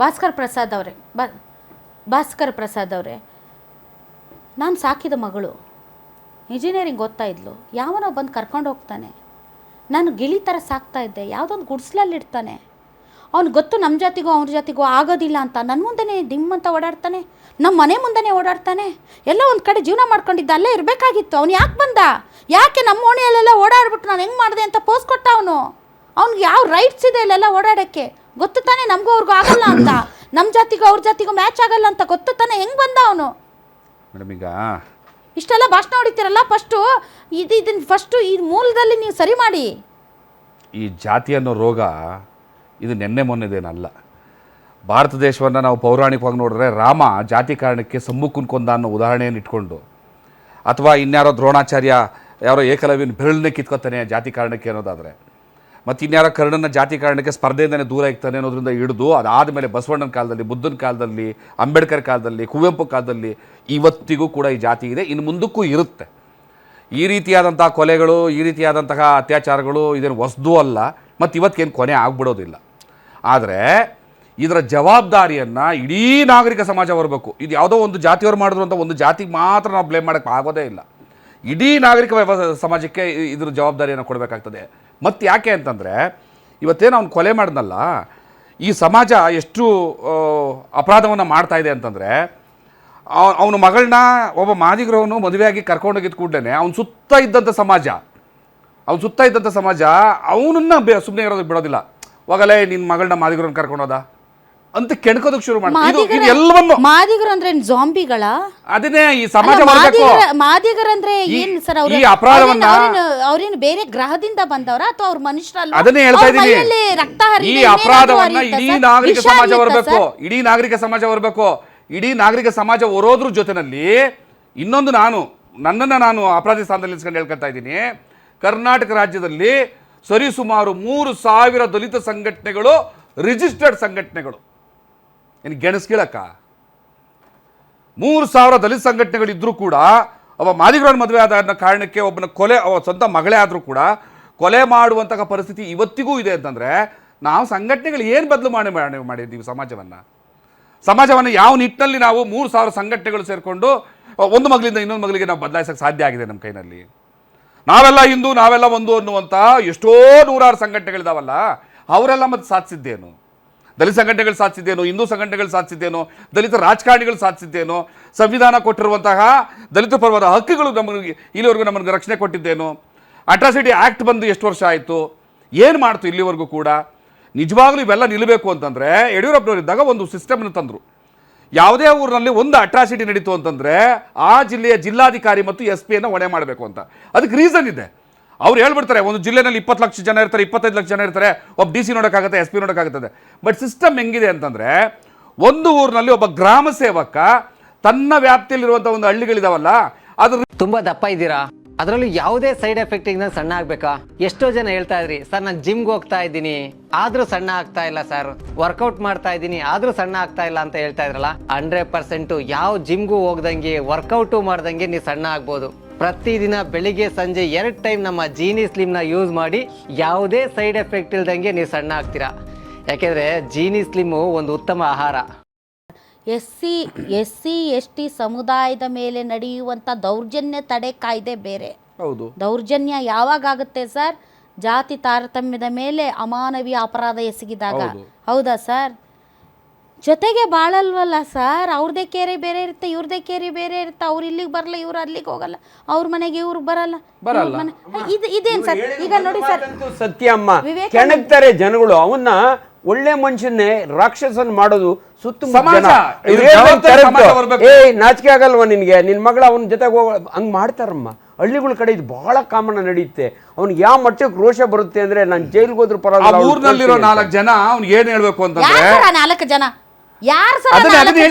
ಭಾಸ್ಕರ್ ಪ್ರಸಾದ್ ಅವರೇ ಭಾಸ್ಕರ್ ಪ್ರಸಾದ್ ಅವರೇ, ನಾನು ಸಾಕಿದ ಮಗಳು ಇಂಜಿನಿಯರಿಂಗ್ ಓದ್ತಾ ಇದ್ಲು. ಯಾವನೋ ಬಂದು ಕರ್ಕೊಂಡು ಹೋಗ್ತಾನೆ. ನಾನು ಗಿಳಿ ಥರ ಸಾಕ್ತಾ ಇದ್ದೆ, ಯಾವುದೊಂದು ಗುಡ್ಸ್ಲಲ್ಲಿರ್ತಾನೆ. ಅವ್ನು ಗೊತ್ತು ನಮ್ಮ ಜಾತಿಗೂ ಅವ್ರ ಜಾತಿಗೂ ಆಗೋದಿಲ್ಲ ಅಂತ. ನನ್ನ ಮುಂದೆನೇ ದಿಮ್ಮಂತ ಓಡಾಡ್ತಾನೆ, ನಮ್ಮ ಮನೆ ಮುಂದೆನೇ ಓಡಾಡ್ತಾನೆ. ಎಲ್ಲ ಒಂದು ಕಡೆ ಜೀವನ ಮಾಡ್ಕೊಂಡಿದ್ದ, ಅಲ್ಲೇ ಇರಬೇಕಾಗಿತ್ತು. ಅವ್ನು ಯಾಕೆ ಬಂದ? ಯಾಕೆ ನಮ್ಮ ಓಣಿಯಲ್ಲೆಲ್ಲ ಓಡಾಡ್ಬಿಟ್ಟು ನಾನು ಹೆಂಗೆ ಮಾಡಿದೆ ಅಂತ ಪೋಸ್ ಕೊಟ್ಟ ಅವನು? ಅವ್ನಿಗೆ ಯಾವ ರೈಟ್ಸ್ ಇದೆ ಇಲ್ಲೆಲ್ಲ ಓಡಾಡೋಕ್ಕೆ? ಗೊತ್ತು ತಾನೆ ನಮಗೂ ಅವ್ರಿಗೂ ಆಗಲ್ಲ ಅಂತ, ನಮ್ಮ ಜಾತಿಗೂ ಅವ್ರ ಜಾತಿಗೂ ಮ್ಯಾಚ್ ಆಗಲ್ಲ ಅಂತ ಗೊತ್ತು ತಾನೆ. ಹೆಂಗೆ ಬಂದ ಅವನು? ಮೇಡಮ್, ಈಗ ಇಷ್ಟೆಲ್ಲ ಭಾಷಣ ಹೊಡಿತೀರಲ್ಲ, ಇದನ್ನು ಫಸ್ಟು ಈ ಮೂಲದಲ್ಲಿ ನೀವು ಸರಿ ಮಾಡಿ. ಈ ಜಾತಿ ಅನ್ನೋ ರೋಗ ಇದು ನೆನ್ನೆ ಮೊನ್ನೆದೇನಲ್ಲ. ಭಾರತ ದೇಶವನ್ನು ನಾವು ಪೌರಾಣಿಕವಾಗಿ ನೋಡಿದ್ರೆ ರಾಮ ಜಾತಿ ಕಾರಣಕ್ಕೆ ಸಮ್ಮುಖನ್ ಕೊಂದ ಅನ್ನೋ ಉದಾಹರಣೆಯನ್ನು ಇಟ್ಕೊಂಡು, ಅಥವಾ ಇನ್ಯಾರೋ ದ್ರೋಣಾಚಾರ್ಯ ಯಾರೋ ಏಕಲವ್ಯನ ಬೆರಳನ್ನೇ ಕಿತ್ಕೊತಾನೆ ಜಾತಿ ಕಾರಣಕ್ಕೆ ಅನ್ನೋದಾದರೆ, ಮತ್ತು ಇನ್ಯಾರೋ ಕರ್ಣನ ಜಾತಿ ಕಾರಣಕ್ಕೆ ಸ್ಪರ್ಧೆಯಿಂದನೇ ದೂರ ಇರ್ತಾನೆ ಅನ್ನೋದ್ರಿಂದ ಹಿಡಿದು ಅದಾದಮೇಲೆ ಬಸವಣ್ಣನ ಕಾಲದಲ್ಲಿ, ಬುದ್ಧನ ಕಾಲದಲ್ಲಿ, ಅಂಬೇಡ್ಕರ್ ಕಾಲದಲ್ಲಿ, ಕುವೆಂಪು ಕಾಲದಲ್ಲಿ, ಇವತ್ತಿಗೂ ಕೂಡ ಈ ಜಾತಿ ಇದೆ, ಇನ್ನು ಮುಂದಕ್ಕೂ ಇರುತ್ತೆ. ಈ ರೀತಿಯಾದಂಥ ಕೊಲೆಗಳು, ಈ ರೀತಿಯಾದಂತಹ ಅತ್ಯಾಚಾರಗಳು ಇದೇನು ಹೊಸದೂ ಅಲ್ಲ, ಮತ್ತು ಇವತ್ತೇನು ಕೊನೆ ಆಗ್ಬಿಡೋದಿಲ್ಲ. ಆದರೆ ಇದರ ಜವಾಬ್ದಾರಿಯನ್ನು ಇಡೀ ನಾಗರಿಕ ಸಮಾಜ ಹೊರಬೇಕು. ಇದು ಯಾವುದೋ ಒಂದು ಜಾತಿಯವರು ಮಾಡಿದ್ರು ಅಂತ ಒಂದು ಜಾತಿಗೆ ಮಾತ್ರ ನಾವು ಬ್ಲೇಮ್ ಮಾಡೋಕ್ಕೆ ಆಗೋದೇ ಇಲ್ಲ. ಇಡೀ ನಾಗರಿಕ ಸಮಾಜಕ್ಕೆ ಇದ್ರ ಜವಾಬ್ದಾರಿಯನ್ನು ಕೊಡಬೇಕಾಗ್ತದೆ. ಮತ್ತು ಯಾಕೆ ಅಂತಂದರೆ, ಇವತ್ತೇನು ಅವ್ನು ಕೊಲೆ ಮಾಡಿದ್ನಲ್ಲ, ಈ ಸಮಾಜ ಎಷ್ಟು ಅಪರಾಧವನ್ನು ಮಾಡ್ತಾ ಇದೆ ಅಂತಂದರೆ, ಅವನ ಮಗಳನ್ನ ಒಬ್ಬ ಮಾದಿಗರವನು ಮದುವೆಯಾಗಿ ಕರ್ಕೊಂಡೋಗಿದ್ದ ಕೂಡಲೇ ಅವ್ನು ಸುತ್ತ ಇದ್ದಂಥ ಸಮಾಜ ಅವನನ್ನು ಸುಮ್ಮನೆ ಇರೋದಕ್ಕೆ ಬಿಡೋದಿಲ್ಲ. ಹೋಗಲೇ ನಿನ್ನ ಮಗಳನ್ನ ಮಾದಿಗರನ್ನು ಕರ್ಕೊಂಡೋದ ಅಂತ ಕೆಣಕೋದಕ್ಕೆ ಶುರು ಮಾಡ್ತಾರೆ. ಎಲ್ಲವನ್ನು ಮಾದಿಗರು ಅಂದ್ರೆ ಜಾಂಬಿಗಳ? ಅದನ್ನೇ ಈ ಸಮಾಜ ಮಾದಿಗರಂದ್ರೆ ಏನ್ ಸರ್? ಈ ಅಪರಾಧವನ್ನ ಅವ್ರೇನು ಬೇರೆ ಗ್ರಹದಿಂದ ಬಂದವರ ಅಥವಾ ಅವ್ರ ಮನುಷ್ಯರಲ್ಲ? ಅದನ್ನೇ ಹೇಳ್ತಾ ಇದ್ದೀನಿ. ಈ ಅಪರಾಧವನ್ನ ಇಡೀ ನಾಗರಿಕ ಸಮಾಜ ಹೊರಬೇಕು, ಇಡೀ ನಾಗರಿಕ ಸಮಾಜ ಹೊರೋದ್ರ ಜೊತೆನಲ್ಲಿ ಇನ್ನೊಂದು, ನನ್ನನ್ನು ನಾನು ಅಪರಾಧಿ ಸ್ಥಾನದಲ್ಲಿ ನಿಲ್ಸ್ಕೊಂಡು ಹೇಳ್ಕೊತಾ ಇದ್ದೀನಿ. ಕರ್ನಾಟಕ ರಾಜ್ಯದಲ್ಲಿ ಸರಿಸುಮಾರು 3,000 ದಲಿತ ಸಂಘಟನೆಗಳು, ರಿಜಿಸ್ಟರ್ಡ್ ಸಂಘಟನೆಗಳು. ಏನು ಗೆಣಸ್ಕೀಳಕ್ಕ? 3,000 ದಲಿತ ಸಂಘಟನೆಗಳಿದ್ರೂ ಕೂಡ ಒಬ್ಬ ಮಾದಿಗರವನ್ನ ಮದುವೆ ಆದ ಕಾರಣಕ್ಕೆ ಒಬ್ಬನ ಕೊಲೆ, ಸ್ವಂತ ಮಗಳೇ ಆದರೂ ಕೂಡ ಕೊಲೆ ಮಾಡುವಂತಹ ಪರಿಸ್ಥಿತಿ ಇವತ್ತಿಗೂ ಇದೆ ಅಂತಂದರೆ, ನಾವು ಸಂಘಟನೆಗಳು ಏನು ಬದಲು ಮಾಡಿದ್ದೀವಿ ಸಮಾಜವನ್ನು ಯಾವ ನಿಟ್ಟಿನಲ್ಲಿ ನಾವು 3,000 ಸಂಘಟನೆಗಳು ಸೇರಿಕೊಂಡು ಒಂದು ಮಗಳಿಂದ ಇನ್ನೊಂದು ಮಗಳಿಗೆ ನಾವು ಬದಲಾಯಿಸೋಕ್ಕೆ ಸಾಧ್ಯ ಆಗಿದೆ ನಮ್ಮ ಕೈನಲ್ಲಿ? ನಾವೆಲ್ಲ ಹಿಂದೂ, ನಾವೆಲ್ಲ ಒಂದು ಅನ್ನುವಂಥ ಎಷ್ಟೋ ನೂರಾರು ಸಂಘಟನೆಗಳಿದಾವಲ್ಲ, ಅವರೆಲ್ಲ ಮತ್ತೆ ಸಾಧಿಸಿದ್ದೇನು? ದಲಿತ ಸಂಘಟನೆಗಳು ಸಾಧಿಸಿದ್ದೇನು? ಹಿಂದೂ ಸಂಘಟನೆಗಳು ಸಾಧಿಸಿದ್ದೇನು? ದಲಿತ ರಾಜಕಾರಣಿಗಳು ಸಾಧಿಸಿದ್ದೇನು? ಸಂವಿಧಾನ ಕೊಟ್ಟಿರುವಂತಹ ದಲಿತ ಪರವಾದ ಹಕ್ಕುಗಳು ಇಲ್ಲಿವರೆಗೂ ನಮಗೆ ರಕ್ಷಣೆ ಕೊಟ್ಟಿದ್ದೇನು? ಅಟ್ರಾಸಿಟಿ ಆ್ಯಕ್ಟ್ ಬಂದು ಎಷ್ಟು ವರ್ಷ ಆಯಿತು? ಏನು ಮಾಡ್ತು ಇಲ್ಲಿವರೆಗೂ ಕೂಡ? ನಿಜವಾಗ್ಲೂ ಇವೆಲ್ಲ ನಿಲ್ಲಬೇಕು ಅಂತಂದರೆ ಯಡಿಯೂರಪ್ಪನವರಿದ್ದಾಗ ಒಂದು ಸಿಸ್ಟಮ್ನ ತಂದರು. ಯಾವುದೇ ಊರಿನಲ್ಲಿ ಒಂದು ಅಟ್ರಾಸಿಟಿ ನಡೀತು ಅಂತಂದರೆ ಆ ಜಿಲ್ಲೆಯ ಜಿಲ್ಲಾಧಿಕಾರಿ ಮತ್ತು SP ಹೊಣೆ ಮಾಡಬೇಕು ಅಂತ. ಅದಕ್ಕೆ ರೀಸನ್ ಇದೆ. ಅವ್ರು ಹೇಳ್ಬಿಡ್ತಾರೆ, ಒಂದು ಜಿಲ್ಲೆನಲ್ಲಿ 20 ಲಕ್ಷ ಜನ ಇರ್ತಾರೆ, 25 ಲಕ್ಷ ಜನ ಇರ್ತಾರೆ, ಒಬ್ಬ DC ನೋಡೋಕ್ಕಾಗುತ್ತೆ, SP ನೋಡೋಕ್ಕಾಗುತ್ತದೆ. ಬಟ್ ಸಿಸ್ಟಮ್ ಹೆಂಗಿದೆ ಅಂತಂದರೆ, ಒಂದು ಊರಿನಲ್ಲಿ ಒಬ್ಬ ಗ್ರಾಮ ಸೇವಕ ತನ್ನ ವ್ಯಾಪ್ತಿಯಲ್ಲಿರುವಂಥ ಒಂದು ಹಳ್ಳಿಗಳಿದಾವಲ್ಲ, ಅದು ತುಂಬ ದಪ್ಪ ಇದ್ದೀರಾ, ಅದರಲ್ಲೂ ಯಾವುದೇ ಸೈಡ್ ಎಫೆಕ್ಟ್ ಇಂದ ಸಣ್ಣ ಆಗ್ಬೇಕಾ? ಎಷ್ಟೋ ಜನ ಹೇಳ್ತಾ ಇದ್ರಿ, ಸರ್ ನಾನು ಜಿಮ್ಗೆ ಹೋಗ್ತಾ ಇದ್ದೀನಿ ಆದ್ರೂ ಸಣ್ಣ ಆಗ್ತಾ ಇಲ್ಲ ಸರ್, ವರ್ಕೌಟ್ ಮಾಡ್ತಾ ಇದ್ದೀನಿ ಆದ್ರೂ ಸಣ್ಣ ಆಗ್ತಾ ಇಲ್ಲ ಅಂತ ಹೇಳ್ತಾ ಇದ್ರಲ್ಲ. 100% ಯಾವ ಜಿಮ್ಗೂ ಹೋಗ್ದಂಗೆ ವರ್ಕೌಟು ಮಾಡ್ದಂಗೆ ನೀವು ಸಣ್ಣ ಆಗ್ಬೋದು. ಪ್ರತಿದಿನ ಬೆಳಿಗ್ಗೆ ಸಂಜೆ 2 ಟೈಮ್ ನಮ್ಮ ಜೀನಿ ಸ್ಲಿಮ್ನ ಯೂಸ್ ಮಾಡಿ ಯಾವುದೇ ಸೈಡ್ ಎಫೆಕ್ಟ್ ಇಲ್ದಂಗೆ ನೀವು ಸಣ್ಣ ಆಗ್ತೀರಾ. ಯಾಕೆಂದ್ರೆ ಜೀನಿ ಸ್ಲಿಮ್ಮು ಒಂದು ಉತ್ತಮ ಆಹಾರ. SC/ST ಸಮುದಾಯದ ಮೇಲೆ ನಡೆಯುವಂಥ ದೌರ್ಜನ್ಯ ತಡೆ ಕಾಯ್ದೆ ಬೇರೆ. ಹೌದು. ದೌರ್ಜನ್ಯ ಯಾವಾಗ ಆಗುತ್ತೆ ಸರ್? ಜಾತಿ ತಾರತಮ್ಯದ ಮೇಲೆ ಅಮಾನವೀಯ ಅಪರಾಧ ಎಸಗಿದಾಗ. ಹೌದಾ ಸರ್? ಜೊತೆಗೆ ಬಾಳಲ್ವಲ್ಲ ಸರ್, ಅವ್ರದ್ದೇ ಕೇರಿ ಬೇರೆ ಇರುತ್ತೆ, ಇವ್ರದ್ದೇ ಕೇರಿ ಬೇರೆ ಇರುತ್ತೆ. ಅವ್ರು ಇಲ್ಲಿಗೆ ಬರಲ್ಲ, ಇವ್ರು ಅಲ್ಲಿಗೆ ಹೋಗಲ್ಲ, ಅವ್ರ ಮನೆಗೆ ಇವ್ರು ಬರಲ್ಲ. ಇದೇನು ಸರ್? ಈಗ ನೋಡಿ ಸರ್, ಸತ್ಯ ಅಮ್ಮ ಕೆಣಕ್ತಾರೆ ಜನಗಳು. ಅವನ್ನ ಒಳ್ಳೆ ಮನುಷ್ಯನ್ನೇ ರಾಕ್ಷಸನ್ ಮಾಡೋದು ಸುತ್ತಮುತ್ತ. ನಾಚಿಕೆ ಆಗಲ್ವಾ ನಿನ್ಗೆ? ನಿನ್ ಮಗಳ ಅವನ ಜೊತೆಗೆ ಹಂಗ್ ಮಾಡ್ತಾರಮ್ಮ. ಹಳ್ಳಿಗಳ ಕಡೆ ಇದು ಬಹಳ ಕಾಮನ್ ನಡೆಯುತ್ತೆ. ಅವ್ನಿಗೆ ಯಾವ ಮಟ್ಟಕ್ಕೆ ರೋಷ ಬರುತ್ತೆ ಅಂದ್ರೆ, ನಾನು ಜೈಲ್ಗೆ ಹೋದ್ರು ಪರವಾಗಿಲ್ಲ. ಊರಿನಲ್ಲಿರೋ 4 ಜನ ಅವ್ನಿಗೆ ಏನ್ ಹೇಳ್ಬೇಕು ಅಂತಂದ್ರೆ, 4 ಜನ ಯಾರು ಸರ್?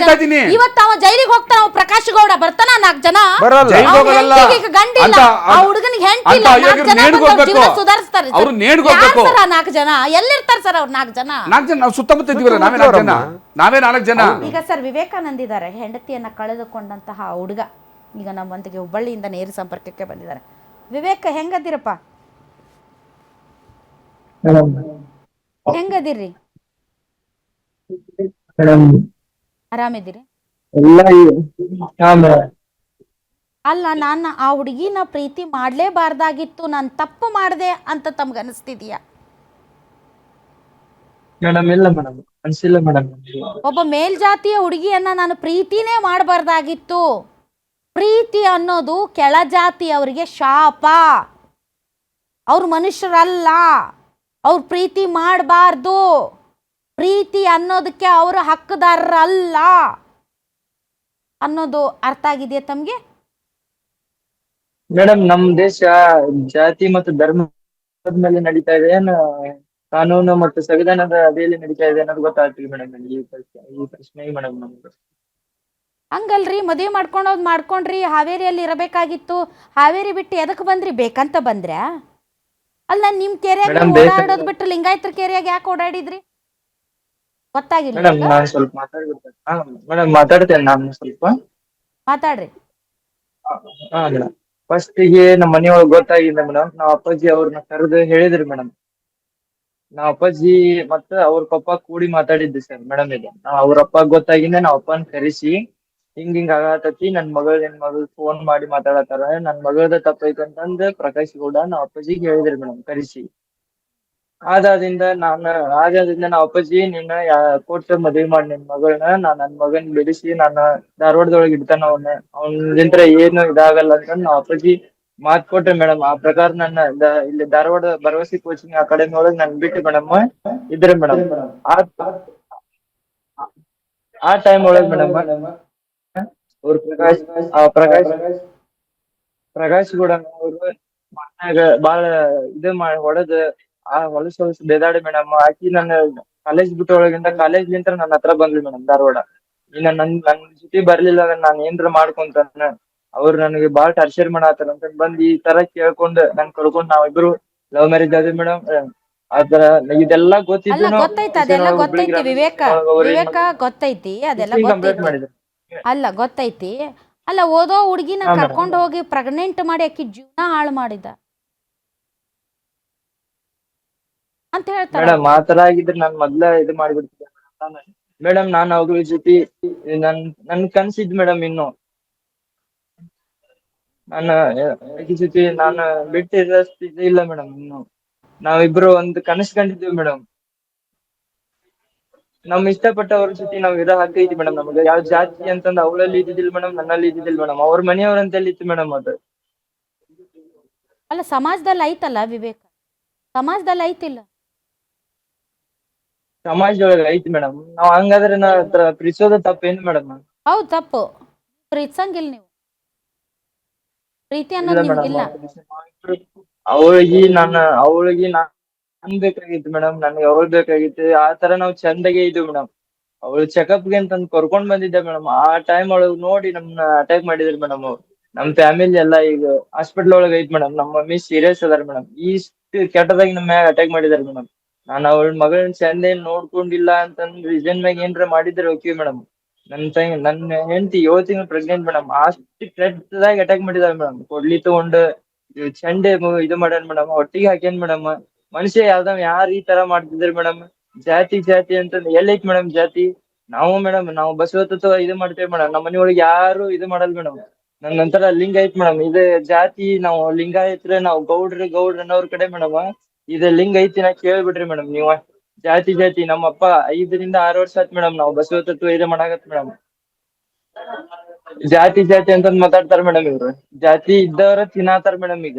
ಇವತ್ತು ಅವ ಜೈಲಿಗೆ ಹೋಗ್ತಾನ, ಪ್ರಕಾಶ್ ಗೌಡ ಬರ್ತಾನ, 4 ಜನ ಹುಡುಗನಿಗೆ ಸುಧಾರಿಸ್ತಾರೆ. 4 ಜನ ಎಲ್ಲಿರ್ತಾರೆ ಸರ್? ಅವ್ರು 4 ಜನ ನಾವು ಸುತ್ತಮುತ್ತ ಇದ್ದೀವಲ್ಲ, ನಾವೇ 4 ಜನ. ಈಗ ಸರ್ ವಿವೇಕಾನಂದ ಇದ್ದಾರೆ, ಹೆಂಡತಿಯನ್ನ ಕಳೆದುಕೊಂಡಂತಹ ಹುಡುಗ ಈಗ ನಮ್ಮೊಂದಿಗೆ ಹುಬ್ಬಳ್ಳಿಯಿಂದ ನೇರ ಸಂಪರ್ಕಕ್ಕೆ ಬಂದಿದ್ದಾರೆ. ವಿವೇಕ, ಹೆಂಗದಿರಪ್ಪ? ಹೆಂಗದಿರ್ರಿ? ಮೇಡಮ್ ಆರಾಮಿದ್ದೀರಿ? ಎಲ್ಲ ಹಾ ಮೇಡಮ್. ಅಲ್ಲ, ನಾನು ಆ ಹುಡುಗಿನ ಪ್ರೀತಿ ಮಾಡಲೇಬಾರ್ದಾಗಿತ್ತು, ನಾನು ತಪ್ಪು ಮಾಡಿದೆ ಅಂತ ತಮ್ಗೆ ಅನಿಸ್ತಿದೆಯಾ? ಮೇಡಮ್ ಇಲ್ಲ ಮೇಡಮ್, ಅನ್ಸಿಲ್ಲ ಮೇಡಮ್. ಒಬ್ಬ ಮೇಲ್ಜಾತಿಯ ಹುಡುಗಿಯನ್ನ ನಾನು ಪ್ರೀತಿನೇ ಮಾಡಬಾರ್ದಾಗಿತ್ತು. ಪ್ರೀತಿ ಅನ್ನೋದು ಕೆಳಜಾತಿಯವರಿಗೆ ಶಾಪ. ಅವ್ರು ಮನುಷ್ಯರಲ್ಲ, ಅವ್ರು ಪ್ರೀತಿ ಮಾಡಬಾರ್ದು. ಪ್ರೀತಿ ಅನ್ನೋದಕ್ಕೆ ಅವರು ಹಕ್ಕುದಾರರಲ್ಲ ಅನ್ನೋದು ಅರ್ಥ ಆಗಿದೆಯಾ ತಮಗೆ? ಮೇಡಮ್ ನಮ್ ದೇಶ ಜಾತಿ ಮತ್ತು ಧರ್ಮದ ಮೇಲೆ ನಡೀತಾ ಇದೆ, ಏನು ಕಾನೂನು ಮತ್ತು ಸಂವಿಧಾನದ ಅಡಿಯಲ್ಲಿ ನಡೀತಾ ಇದೆ ಅನ್ನೋದು ಗೊತ್ತಾಗ್ತಿಲ್ಲ ಮೇಡಮ್. ಈ ಪ್ರಶ್ನೆ ಮೇಡಮ್ ನಮ್ಗೆ. ಹಂಗಲ್ರಿ, ಮದುವೆ ಮಾಡ್ಕೊಂಡ್ರಿ, ಹಾವೇರಿಯಲ್ಲಿ ಇರಬೇಕಾಗಿತ್ತು. ಹಾವೇರಿ ಬಿಟ್ಟು ಎದಕ್ಕೆ ಬಂದ್ರಿ? ಬೇಕಂತ ಬಂದ್ರೆ? ಅಲ್ಲ, ನಿಮ್ಮ ಕೆರೆಯಾಗ ಮೇಡಮ್ ಓಡಾಡೋದು ಬಿಟ್ಟು ಲಿಂಗಾಯತರ ಕೆರೆಯಾಗ ಯಾಕೆ ಓಡಾಡಿದ್ರಿ? ಗೊತ್ತಾಗಿಲ್ಲ ಮೇಡಮ್ ನಿಮ್ಗೆ? ನಾನು ಸ್ವಲ್ಪ ಮಾತಾಡ್ಬಿಡ್ತೇನೆ. ಹಾ ಮೇಡಮ್ ಮಾತಾಡ್ತೇನೆ ನಾನು ಸ್ವಲ್ಪ. ಮಾತಾಡ್ರಿ. ಹಾ ಮೇಡಮ್, ಫಸ್ಟಿಗೆ ನಮ್ಮ ಮನೆಯೊಳಗೆ ಗೊತ್ತಾಗಿಲ್ಲ ಮೇಡಮ್. ನಾವ್ ಅಪ್ಪಾಜಿ ಅವ್ರನ್ನ ಕರೆದು ಹೇಳಿದ್ರಿ ಮೇಡಮ್. ನಾವ್ ಅಪ್ಪಾಜಿ ಮತ್ತ ಅವ್ರ ಪಪ್ಪ ಕೂಡಿ ಮಾತಾಡಿದ್ವಿ ಸರ್ ಮೇಡಮ್. ಇದು ಅವ್ರ ಅಪ್ಪ ಗೊತ್ತಾಗಿಂದ ನಾವ್ ಅಪ್ಪನ ಕರೆಸಿ ಹಿಂಗ್ ಆಗತತಿ, ನನ್ ಮಗಳು ಫೋನ್ ಮಾಡಿ ಮಾತಾಡತಾರ, ನನ್ ಮಗಳದ ತಪ್ಪೈತೆ ಅಂತಂದ್ ಪ್ರಕಾಶ್ ಗೌಡ ನಾವ್ ಅಪ್ಪಾಜಿಗೆ ಹೇಳಿದ್ರಿ ಮೇಡಮ್ ಕರೆಸಿ. ಆದ್ರಿಂದ ನಾವ್ ಅಪ್ಪಾಜಿ ನಿನ್ನ ಕೊಟ್ಟು ಮದ್ವಿ ಮಾಡಿ ನಿನ್ ಮಗಳನ್ನ, ನನ್ ಮಗನ್ ಬೆಳೆಸಿ ನಾನು ಧಾರವಾಡದೊಳಗೆ ಇಡ್ತಾನ, ಅವನಿಂತ್ರ ಏನು ಇದಾಗಲ್ಲ ಅಂತ ನಾವ್ ಅಪ್ಪಾಜಿ ಮಾತ್ ಕೊಟ್ರಿ ಮೇಡಮ್. ಆ ಪ್ರಕಾರ ನನ್ನ ಇಲ್ಲಿ ಧಾರವಾಡ ಭರವಸೆ ಕೋಚಿಂಗ್ ಅಕಾಡೆಮಿ ಒಳಗ್ ನನ್ ಬಿಟ್ಟು ಮೇಡಮ್ ಇದ್ರಿ ಮೇಡಮ್. ಆ ಟೈಮ್ ಒಳಗ್ ಮೇಡಮ್ ಅವ್ರ ಪ್ರಕಾಶ್ ಗೌಡ ಅವ್ರು ಮನ್ಯಾಗ ಬಾಳ ಮಾಡಿ ಹೊಡೆದ್ ಹೊಲಸು ಬೇದಾಡಿ ಮೇಡಮ್. ಆಕಿ ನನ್ನ ಕಾಲೇಜ್ ಬಿಟ್ಟು ಒಳಗಿಂದ ಕಾಲೇಜ್ಲಿಂತ್ರ ನನ್ನ ಹತ್ರ ಬಂದ್ಲಿ ಮೇಡಮ್ ಧಾರವಾಡ. ಇನ್ನ ನನ್ ಜೊತೆ ಬರ್ಲಿಲ್ಲ ಅಂದ್ರೆ ನಾನ್ ಏನ್ರ ಮಾಡ್ಕೊಂತಾನ, ಅವ್ರು ನನಗೆ ಬಾಳ್ ಟಾರ್ಚರ್ ಮಾಡತ್ತಾರ ಅಂತ ಬಂದ್ ಈ ತರ ಕೇಳ್ಕೊಂಡ್ ನನ್ ಕರ್ಕೊಂಡ್ ನಾವಿಬ್ರು ಲವ್ ಮ್ಯಾರೇಜ್ ಆದ್ವಿ ಮೇಡಮ್. ಆತರ ಇದೆಲ್ಲಾ ಅಲ್ಲ, ಗೊತ್ತಿದ್ದು ಗೊತ್ತೈತಿ, ಅದೆಲ್ಲ ಗೊತ್ತೈತಿ ವಿವೇಕ. ವಿವೇಕ ಗೊತ್ತೈತಿ, ಅದೆಲ್ಲ ಕಂಪ್ಲೇಂಟ್ ಗೊತ್ತೈತಿ. ಮಾಡಿದ್ರು. ಅಲ್ಲ, ಗೊತ್ತೈತಿ. ಅಲ್ಲ, ಓದೋ ಹುಡುಗಿನ ಹಾ ಮೇಡಮ್. ಕರ್ಕೊಂಡು ಹೋಗಿ ಪ್ರೆಗ್ನೆಂಟ್ ಮಾಡಿ ಆಕಿ ಜೀವನ ಹಾಳು ಮಾಡಿದ ಅಂತ ಹೇಳ್ತಾರ. ಮೇಡಮ್ ಆತರ ಆಗಿದ್ರೆ ನಾನ್ ಮೊದ್ಲ ಇದು ಮಾಡ್ಬಿಡ್ತಿದ್ದೆ ಮೇಡಮ್. ನಾನು ಅವ್ರ ಜೊತೆ ನನ್ ಕನ್ಸಿದ್ ಮೇಡಮ್. ಇನ್ನು ನನ್ನ ಆಕಿ ಜೊತೆ ನಾನು ಬಿಟ್ಟಿರೋಷ್ಟು ಇದು ಇಲ್ಲ ಮೇಡಮ್. ಇನ್ನು ನಾವಿಬ್ರು ಒಂದು ಕನಸು ಕಂಡಿದ್ವಿ ಮೇಡಮ್. ನಮ್ ಇಷ್ಟಪಟ್ಟವ್ರ ಜೊತೆ ನಾವ್ ಇರೋ ಹಕ್ಕ ಐತಿ ಮೇಡಮ್. ನಮ್ಗೆ ಯಾವ ಜಾತಿ ಅಂತಂದ್ ಅವಳಲ್ಲಿ ಇದ್ದಿದ್ದಿಲ್ಲ ಮೇಡಮ್, ನನ್ನಲ್ಲಿ ಇದ್ದಿದ್ದಿಲ್ಲ ಮೇಡಮ್. ಅವ್ರ ಮನೆಯವ್ರಂತಲ್ಲಿ ಇತ್ತು ಮೇಡಮ್ ಅದು. ಅಲ್ಲ, ಸಮಾಜದಲ್ಲಿ ಐತಲ್ಲ ವಿವೇಕ, ಸಮಾಜದಲ್ಲಿ ಐತಿಲ್ಲ? ಸಮಾಜದೊಳಗೆ ಐತಿ ಮೇಡಮ್. ನಾವ್ ಹಂಗಾದ್ರೆ ಪ್ರೀತಿಸೋದ ತಪ್ಪೇನು ಮೇಡಮ್? ಹೌದು, ತಪ್ಪು. ಪ್ರೀತಿಸಂಗಿಲ್ಲ ನೀವು. ಪ್ರೀತಿ ಇಲ್ಲ ಅನ್ನೋದು ಮೇಡಮ್. ನಿಮ್ಗಿಲ್ಲ. ಅವಳಿಗೆ ನಾನ್ ಬೇಕಾಗಿತ್ತು ಮೇಡಮ್, ನನ್ಗೆ ಅವಳು ಬೇಕಾಗಿತ್ತು. ಆ ತರ ನಾವ್ ಚಂದಾಗೆ ಇದ್ವಿ ಮೇಡಮ್. ಅವಳು ಚೆಕಪ್ಗೆ ಅಂತಂದ್ ಕರ್ಕೊಂಡ್ ಬಂದಿದ್ದೆ ಮೇಡಮ್. ಆ ಟೈಮ್ ಒಳಗ್ ನೋಡಿ ನಮ್ನ ಅಟ್ಯಾಕ್ ಮಾಡಿದ್ರಿ ಮೇಡಮ್. ನಮ್ ಫ್ಯಾಮಿಲಿ ಎಲ್ಲಾ ಈಗ ಹಾಸ್ಪಿಟ್ಲ್ ಒಳಗ್ ಐತ್ ಮೇಡಮ್. ನಮ್ಮ ಮಮ್ಮಿ ಸೀರಿಯಸ್ ಅದಾರ ಮೇಡಮ್. ಇಷ್ಟು ಕೆಟ್ಟದಾಗಿ ನಮ್ಮ ಮ್ಯಾಗ ಅಟ್ಯಾಕ್ ಮಾಡಿದಾರೆ ಮೇಡಮ್. ನಾನು ಅವಳ ಮಗಳನ್ನ ಚಂದ ನೋಡ್ಕೊಂಡಿಲ್ಲ ಅಂತಂದ್ ರೀಸನ್ ಮ್ಯಾಗ ಏನ್ರ ಮಾಡಿದ್ರೆ ಓಕೆ ಮೇಡಮ್. ನನ್ನ ಹೆಂಡತಿ 7 ತಿಂಗಳು ಪ್ರೆಗ್ನೆಂಟ್ ಮೇಡಮ್. ಅಷ್ಟು ಕೆಟ್ಟದಾಗಿ ಅಟ್ಯಾಕ್ ಮಾಡಿದಾರೆ ಮೇಡಮ್. ಕೊಡ್ಲಿ ತಗೊಂಡು ಚಂಡೆ ಇದು ಮಾಡ್ಯಾನ ಮೇಡಮ್. ಹೊಟ್ಟಿಗೆ ಹಾಕ್ಯಾನ್ ಮೇಡಮ್. ಮನುಷ್ಯ ಯಾರು ಈ ತರ ಮಾಡ್ತಿದ್ರಿ ಮೇಡಮ್? ಜಾತಿ ಅಂತಂದ್ ಎಲ್ಲೈತ್ ಮೇಡಮ್ ಜಾತಿ? ನಾವು ಬಸವ ತತ್ವ ಇದು ಮಾಡ್ತೇವೆ ಮೇಡಮ್. ನಮ್ಮ ಮನೆಯೊಳಗೆ ಯಾರು ಇದು ಮಾಡಲ್ ಮೇಡಮ್. ನಂತರ ಲಿಂಗ ಐತ್ ಮೇಡಮ್. ಇದು ಜಾತಿ ನಾವು ಲಿಂಗಾಯತ್ರೆ, ನಾವು ಗೌಡ್ರ ಅನ್ನೋರ್ ಕಡೆ ಮೇಡಮ್. ಇದು ಲಿಂಗ ಐತಿನ ಕೇಳ್ಬಿಡ್ರಿ ಮೇಡಮ್ ನೀವ. ಜಾತಿ ನಮ್ಮಪ್ಪ 5 ರಿಂದ 6 ವರ್ಷ ಆಯ್ತು ಮೇಡಮ್ ನಾವು ಬಸವ ತತ್ವ ಇದು ಮಾಡಾಕತ್ ಮೇಡಮ್. ಜಾತಿ ಅಂತಂದ್ ಮಾತಾಡ್ತಾರ ಮೇಡಮ್ ಇವ್ರು. ಜಾತಿ ಇದ್ದವ್ರ ತಿನ್ನಾತಾರ ಮೇಡಮ್ ಈಗ.